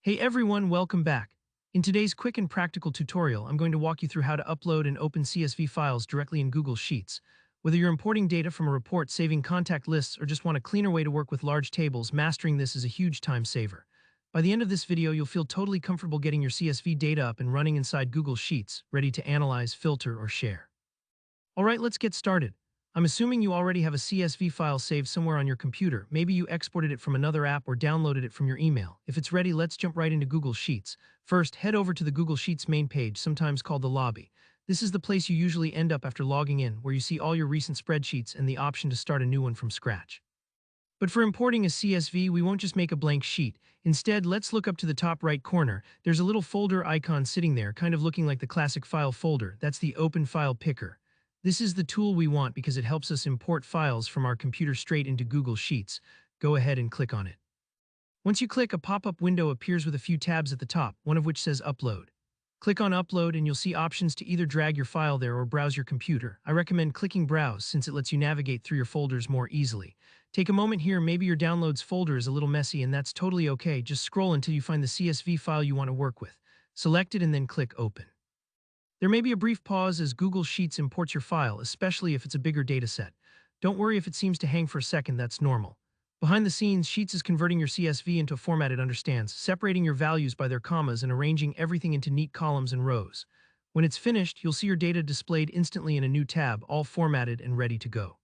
Hey everyone, welcome back. In today's quick and practical tutorial, I'm going to walk you through how to upload and open CSV files directly in Google Sheets. Whether you're importing data from a report, saving contact lists, or just want a cleaner way to work with large tables, mastering this is a huge time saver. By the end of this video, you'll feel totally comfortable getting your CSV data up and running inside Google Sheets, ready to analyze, filter, or share. Alright, let's get started. I'm assuming you already have a CSV file saved somewhere on your computer. Maybe you exported it from another app or downloaded it from your email. If it's ready, let's jump right into Google Sheets. First, head over to the Google Sheets main page, sometimes called the lobby. This is the place you usually end up after logging in, where you see all your recent spreadsheets and the option to start a new one from scratch. But for importing a CSV, we won't just make a blank sheet. Instead, let's look up to the top right corner. There's a little folder icon sitting there, kind of looking like the classic file folder. That's the Open File Picker. This is the tool we want because it helps us import files from our computer straight into Google Sheets. Go ahead and click on it. Once you click, a pop-up window appears with a few tabs at the top, one of which says Upload. Click on Upload and you'll see options to either drag your file there or browse your computer. I recommend clicking Browse since it lets you navigate through your folders more easily. Take a moment here, maybe your Downloads folder is a little messy and that's totally okay. Just scroll until you find the CSV file you want to work with. Select it and then click Open. There may be a brief pause as Google Sheets imports your file, especially if it's a bigger dataset. Don't worry if it seems to hang for a second, that's normal. Behind the scenes, Sheets is converting your CSV into a format it understands, separating your values by their commas and arranging everything into neat columns and rows. When it's finished, you'll see your data displayed instantly in a new tab, all formatted and ready to go.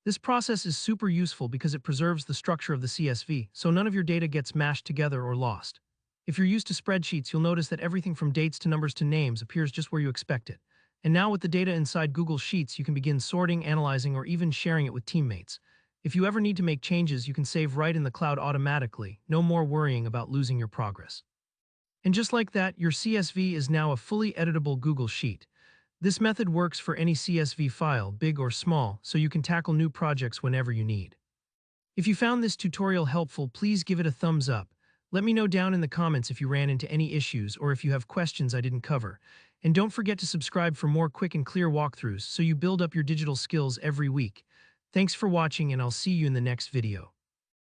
This process is super useful because it preserves the structure of the CSV, so none of your data gets mashed together or lost. If you're used to spreadsheets, you'll notice that everything from dates to numbers to names appears just where you expect it. And now with the data inside Google Sheets, you can begin sorting, analyzing, or even sharing it with teammates. If you ever need to make changes, you can save right in the cloud automatically, no more worrying about losing your progress. And just like that, your CSV is now a fully editable Google Sheet. This method works for any CSV file, big or small, so you can tackle new projects whenever you need. If you found this tutorial helpful, please give it a thumbs up. Let me know down in the comments if you ran into any issues or if you have questions I didn't cover. And don't forget to subscribe for more quick and clear walkthroughs so you build up your digital skills every week. Thanks for watching and I'll see you in the next video.